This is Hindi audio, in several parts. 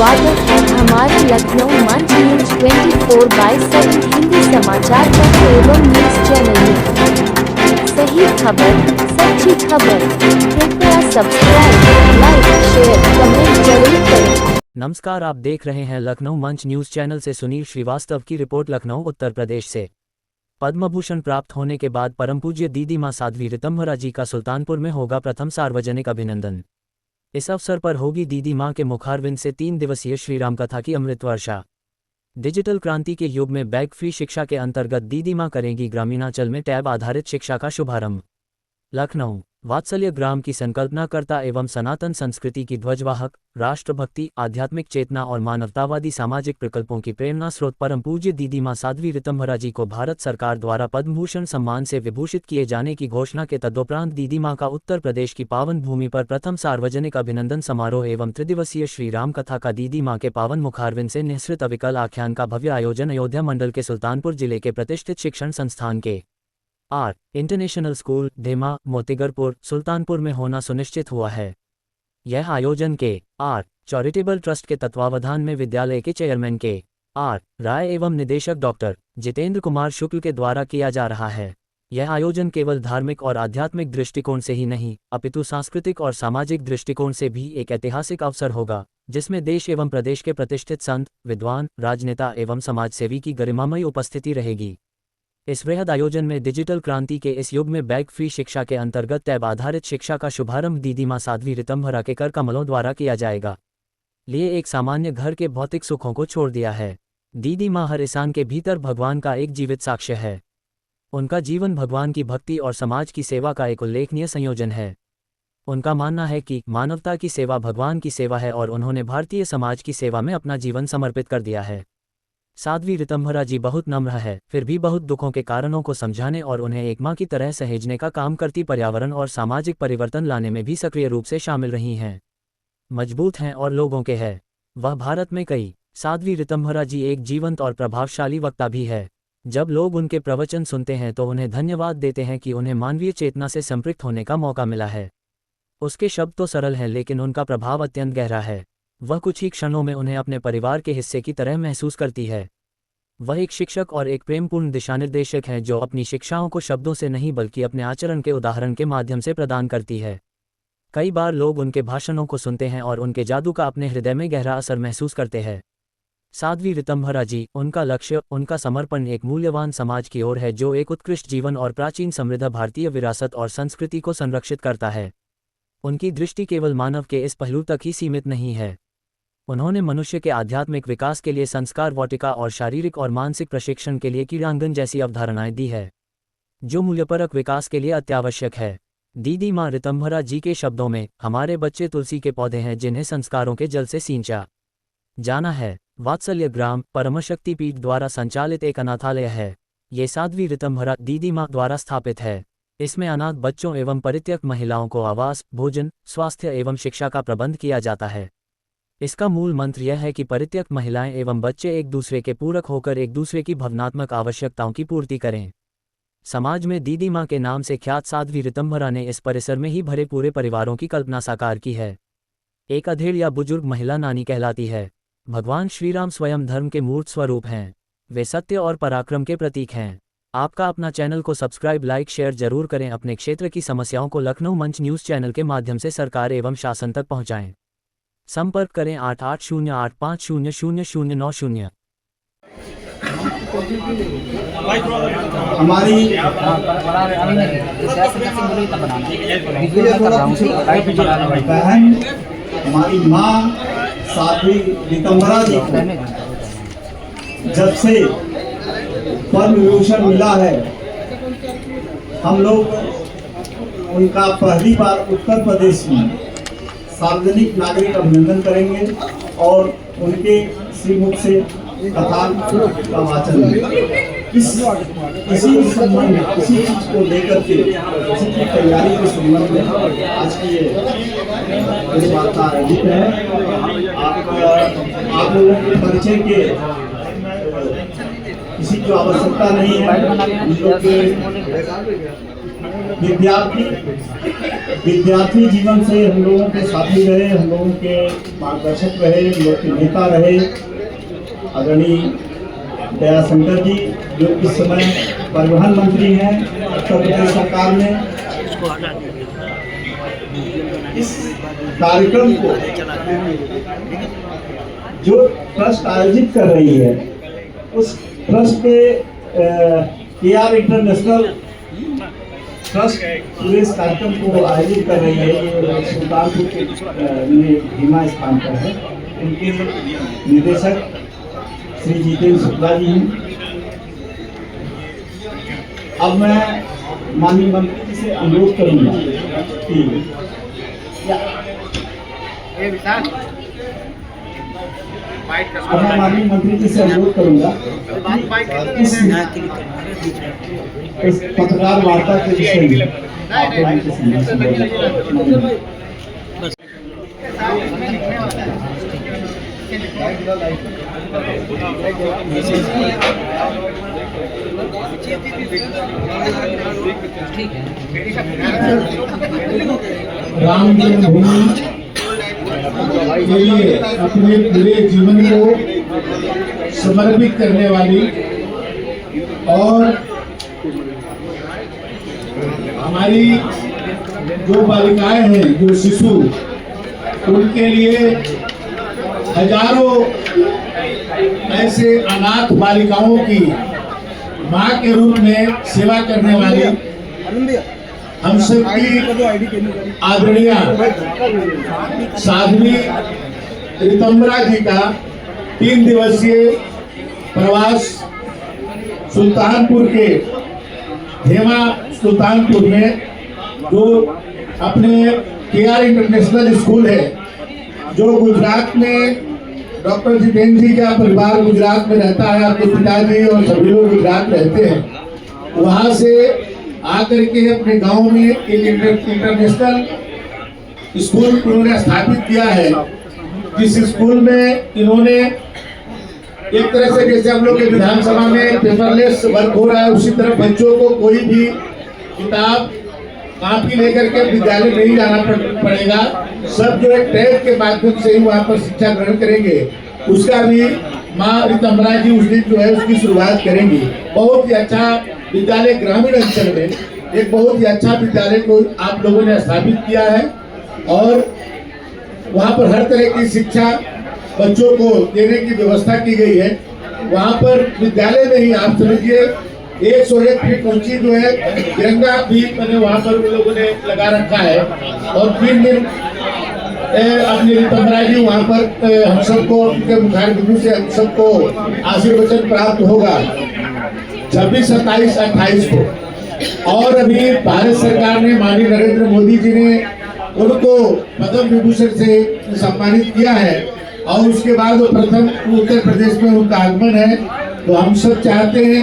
स्वागत है हमारे लखनऊ मंच न्यूज 24/7 हिंदी समाचार पत्र एवं न्यूज चैनल में। सही खबर, सच्ची खबर। कृपया सब्सक्राइब, लाइक, शेयर, कमेंट जरूर करें। नमस्कार, आप देख रहे हैं लखनऊ मंच न्यूज चैनल से सुनील श्रीवास्तव की रिपोर्ट। लखनऊ उत्तर प्रदेश से पद्म भूषण प्राप्त होने के बाद परम पूज्य दीदी मां साध्वी ऋतंभरा जी का सुल्तानपुर में होगा प्रथम सार्वजनिक अभिनंदन। इस अवसर पर होगी दीदी मां के मुखारविंद से 3 दिवसीय श्रीराम कथा की अमृत वर्षा। डिजिटल क्रांति के युग में बैग फ्री शिक्षा के अंतर्गत दीदी मां करेंगी ग्रामीणांचल में टैब आधारित शिक्षा का शुभारंभ। लखनऊ वात्सल्य ग्राम की संकल्पनाकर्ता एवं सनातन संस्कृति की ध्वजवाहक, राष्ट्रभक्ति, आध्यात्मिक चेतना और मानवतावादी सामाजिक प्रकल्पों की प्रेरणा स्रोत परम पूज्य दीदी मां साध्वी ऋतंभरा जी को भारत सरकार द्वारा पद्म भूषण सम्मान से विभूषित किए जाने की घोषणा के तदोपरांत दीदी मां का उत्तर प्रदेश की पावन भूमि पर प्रथम सार्वजनिक अभिनंदन समारोह एवं त्रिदिवसीय श्री राम कथा का दीदी मां के पावन मुखारविंद से निःसृत अविकल आख्यान का भव्य आयोजन अयोध्या मंडल के सुल्तानपुर जिले के प्रतिष्ठित शिक्षण संस्थान K R international school Dhema Motigarpur Sultanpur में होना सुनिश्चित हुआ है। यह आयोजन के आर चैरिटेबल ट्रस्ट के तत्वावधान में विद्यालय के चेयरमैन के आर राय एवं निदेशक डॉक्टर जितेंद्र कुमार शुक्ल के द्वारा किया जा रहा है। यह आयोजन केवल धार्मिक और आध्यात्मिक दृष्टिकोण से ही नहीं अपितु सांस्कृतिक और सामाजिक दृष्टिकोण से भी एक ऐतिहासिक अवसर होगा, जिसमें देश एवं प्रदेश के प्रतिष्ठित संत, विद्वान, राजनेता एवं समाजसेवी की गरिमामयी उपस्थिति रहेगी। इस वृहद आयोजन में डिजिटल क्रांति के इस युग में बैग फ्री शिक्षा के अंतर्गत टैब आधारित शिक्षा का शुभारंभ दीदी मां साध्वी ऋतंभरा के कर कमलों द्वारा किया जाएगा। लिए एक सामान्य घर के भौतिक सुखों को छोड़ दिया है। दीदी मां हर इंसान के भीतर भगवान का एक जीवित साक्ष्य है। उनका जीवन भगवान की भक्ति और समाज की सेवा का एक उल्लेखनीय संयोजन है। उनका मानना है कि मानवता की सेवा भगवान की सेवा है और उन्होंने भारतीय समाज की सेवा में अपना जीवन समर्पित कर दिया है। साध्वी ऋतंभरा जी बहुत नम्र है, फिर भी बहुत दुखों के कारणों को समझाने और उन्हें एक मां की तरह सहेजने का काम करती पर्यावरण और सामाजिक परिवर्तन लाने में भी सक्रिय रूप से शामिल रही हैं। मजबूत हैं और लोगों के है। वह भारत में कई साध्वी ऋतंभरा जी एक जीवंत और प्रभावशाली वक्ता भी है। जब लोग उनके प्रवचन सुनते हैं तो उन्हें धन्यवाद देते हैं कि उन्हें मानवीय चेतना से संपृक्त होने का मौका मिला है। उसके शब्द तो सरल हैं लेकिन उनका प्रभाव अत्यंत गहरा है। वह कुछ ही क्षणों में उन्हें अपने परिवार के हिस्से की तरह महसूस करती है। वह एक शिक्षक और एक प्रेमपूर्ण दिशानिर्देशक हैं जो अपनी शिक्षाओं को शब्दों से नहीं बल्कि अपने आचरण के उदाहरण के माध्यम से प्रदान करती है। कई बार लोग उनके भाषणों को सुनते हैं और उनके जादू का अपने हृदय में गहरा असर महसूस करते हैं। साध्वी ऋतंभरा जी, उनका लक्ष्य, उनका समर्पण एक मूल्यवान समाज की ओर है जो एक उत्कृष्ट जीवन और प्राचीन समृद्ध भारतीय विरासत और संस्कृति को संरक्षित करता है। उनकी दृष्टि केवल मानव के इस पहलू तक ही सीमित नहीं है। उन्होंने मनुष्य के आध्यात्मिक विकास के लिए संस्कार वाटिका और शारीरिक और मानसिक प्रशिक्षण के लिए क्रीड़ांगन जैसी अवधारणाएं दी है, जो मूल्यपरक विकास के लिए अत्यावश्यक है। दीदी मां ऋतंभरा जी के शब्दों में, हमारे बच्चे तुलसी के पौधे हैं जिन्हें संस्कारों के जल से सींचा जाना है। वात्सल्य ग्राम परमशक्ति पीठ द्वारा संचालित एक अनाथालय है। ये साध्वी ऋतंभरा दीदी मां द्वारा स्थापित है। इसमें अनाथ बच्चों एवं परित्यक्त महिलाओं को आवास, भोजन, स्वास्थ्य एवं शिक्षा का प्रबंध किया जाता है। इसका मूल मंत्र यह है कि परित्यक्त महिलाएं एवं बच्चे एक दूसरे के पूरक होकर एक दूसरे की भावनात्मक आवश्यकताओं की पूर्ति करें। समाज में दीदी मां के नाम से ख्यात साध्वी ऋतंभरा ने इस परिसर में ही भरे पूरे परिवारों की कल्पना साकार की है। एक अधेड़ या बुजुर्ग महिला नानी कहलाती है। भगवान श्रीराम स्वयं धर्म के मूर्त स्वरूप हैं। वे सत्य और पराक्रम के प्रतीक हैं। आपका अपना चैनल को सब्सक्राइब, लाइक, शेयर जरूर करें। अपने क्षेत्र की समस्याओं को लखनऊ मंच न्यूज चैनल के माध्यम से सरकार एवं शासन तक पहुंचाएं। संपर्क करें 8808500090। हमारी माँ साध्वी ऋतंभरा जी को जब से पद्म विभूषण मिला है, हम लोग उनका पहली बार उत्तर प्रदेश में सार्वजनिक नागरिक अभिनंदन करेंगे और उनके श्रीमुख से कथा का वाचन इसी संबंध में, इसी चीज को लेकर के, इसी की तैयारी के संबंध में आज की ये वार्ता आयोजित है। आप लोगों के परिचय के किसी की आवश्यकता नहीं है। विद्यार्थी जीवन से हम लोगों के साथी रहे, हम लोगों के मार्गदर्शक रहे, हम लोग के नेता रहे आदरणीय दयाशंकर जी, जो इस समय परिवहन मंत्री हैं उत्तर प्रदेश सरकार में। इस कार्यक्रम को जो ट्रस्ट आयोजित कर रही है, उस ट्रस्ट के KR इंटरनेशनल ट्रस्ट पूरे इस कार्यक्रम को आयोजित कर रही है। ये सुल्तानपुर के भीमा स्थान पर है। उनके निदेशक श्री जितेंद्र शुक्ला जी हैं। अब मैं माननीय मंत्री जी से अनुरोध करूंगा कि अब मैं माननीय मंत्री जी से अनुरोध करूंगा इस पत्रकार वार्ता के विषय में राम जन्मभूमि के लिए अपने पूरे जीवन को समर्पित करने वाली और हमारी जो बालिकाएं हैं, जो शिशु, उनके लिए हजारों ऐसे अनाथ बालिकाओं की माँ के रूप में सेवा करने वाली हम सबकी आदरणीय साध्वी रितंबरा जी का 3 दिवसीय प्रवास सुल्तानपुर के हेमा सुल्तानपुर में, जो अपने KR इंटरनेशनल स्कूल है, जो गुजरात में डॉक्टर जितेंद्र जी का परिवार गुजरात में रहता है, आपके पिताजी और सभी लोग गुजरात रहते हैं, वहाँ से आकर के अपने गांव में एक इंटरनेशनल स्कूल उन्होंने स्थापित किया है। जिस स्कूल में इन्होंने एक तरह से, जैसे हम लोग के विधानसभा में पेपरलेस वर्क हो रहा है, उसी तरह बच्चों को कोई भी किताब कॉपी लेकर के विद्यालय नहीं जाना पड़ेगा। सब जो है टैब के माध्यम से ही वहाँ पर शिक्षा ग्रहण करेंगे। उसका भी माँ रितंबरा जी उस दिन जो है उसकी शुरुआत करेंगी। बहुत ही अच्छा विद्यालय ग्रामीण अंचल में एक बहुत ही अच्छा विद्यालय को आप लोगों ने स्थापित किया है और वहाँ पर हर तरह की शिक्षा बच्चों को देने की व्यवस्था की गई है। वहाँ पर विद्यालय में ही आप समझिए 101 फीट ऊंची जो है तिरंगा भी मैंने वहाँ पर उन लोगों ने लगा रखा है और 3 दिन अपनी रितंबरा जी वहाँ पर हम सबको उनके मुखारबिंदु से हम सबको आशीर्वचन प्राप्त होगा 26, 27, 28 को। और अभी भारत सरकार ने माननीय नरेंद्र मोदी जी ने उनको पद्म विभूषण से सम्मानित किया है और उसके बाद वो प्रथम उत्तर प्रदेश में उनका आगमन है। तो हम सब चाहते हैं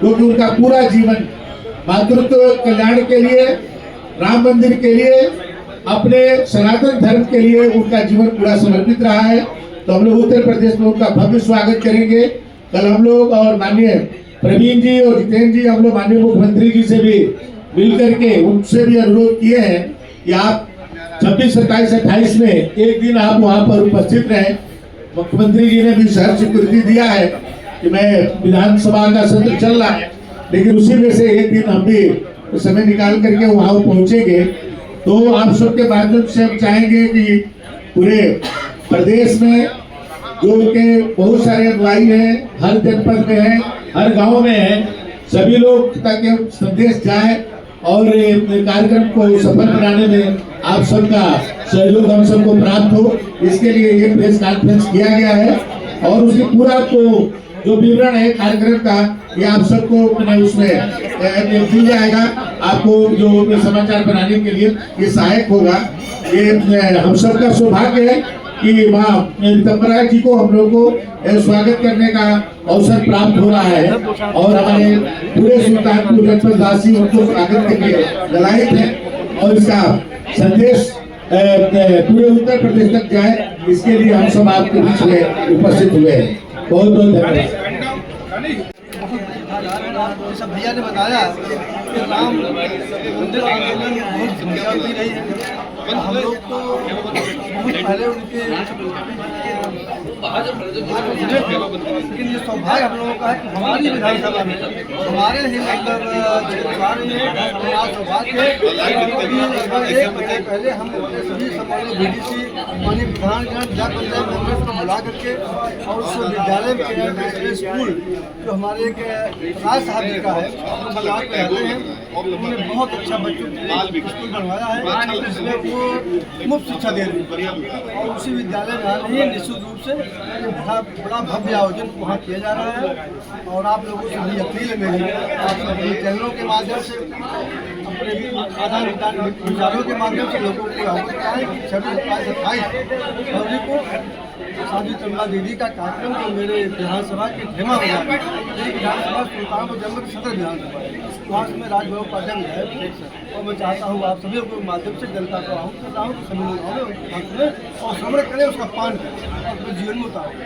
क्योंकि उनका पूरा जीवन मातृत्व कल्याण के लिए, राम मंदिर के लिए, अपने सनातन धर्म के लिए उनका जीवन पूरा समर्पित रहा है। तो हम लोग उत्तर प्रदेश में उनका भव्य स्वागत करेंगे। कल हम लोग और माननीय प्रवीण जी और जितेंद्र जी, हम लोग माननीय मुख्यमंत्री जी से भी मिलकर के उनसे भी अनुरोध किए हैं कि आप 26, 27, 28 में एक दिन आप वहाँ पर उपस्थित रहें। मुख्यमंत्री जी ने भी शहर स्वीकृति दिया है कि मैं विधानसभा का सत्र चल रहा है, लेकिन उसी में से एक दिन हम भी समय निकाल करके वहाँ पहुँचेंगे। तो आप सबके माध्यम से हम चाहेंगे कि पूरे प्रदेश में जो उनके बहुत सारे अनुयायी हैं, हर जनपद में है, हर गांव में है, सभी लोग तक ये संदेश जाए और कार्यक्रम को सफल बनाने में आप सबका सहयोग हम सबको प्राप्त हो। इसके लिए ये प्रेस कॉन्फ्रेंस किया गया है और उसकी पूरा जो विवरण है कार्यक्रम का ये आप सबको उसमें मिल जाएगा। आपको जो समाचार बनाने के लिए ये सहायक होगा। ये हम सबका सौभाग्य है कि माँ रितंबरा जी को हम लोग को स्वागत करने का अवसर प्राप्त हो रहा है और हमारे पूरे सुल्तानपुर जनपद वासी उनको स्वागत के लिए दलायित है और इसका संदेश पूरे उत्तर प्रदेश तक जाए, इसके लिए हम सब आपके बीच में उपस्थित हुए हैं। बहुत बहुत धन्यवाद। भैया ने बताया कि राम मंदिर आंदोलन बहुत भूमिका भी रही है। हम लोग तो बहुत पहले उनके लेकिन ये सौभाग्य हम लोगों का है कि हमारी विधानसभा में हमारे ही मतलब सौभाग्य है। एक महीने पहले हम सभी समाज BDC माननीय प्रधान जिला पंचायत मेंबर्स को बुला करके और उस विद्यालय में स्कूल जो हमारे एक राज साहब जी का है बलराज में रहते हैं, उन्होंने बहुत अच्छा बच्चों के लिए स्कूल बनवाया है जिसमें वो मुफ्त शिक्षा दे रहे हैं। और उसी विद्यालय में हाल ही निश्चित रूप से बड़ा भव्य आयोजन वहाँ किया जा रहा है। और आप लोगों से भी अपील है मेरी, आप अपने चैनलों के माध्यम से अपने आदान प्रदान विचारों के माध्यम से लोगों को अवगत कराएं कि 26-27-28 फरवरी को साध्वी चंदा दीदी का कार्यक्रम जो मेरे विधानसभा के धेमा हो जाए। मेरी विधानसभा सुल्तानपुर जनपद सदर विधानसभा वहाँ से मैं राजभवन उपाध्यक्ष है और मैं चाहता हूँ आप सभी के माध्यम से जनता को आहूत करता हूँ कि सभी लोग आए और श्रवण करें, उसका पान करें और अपने जीवन में उतारें।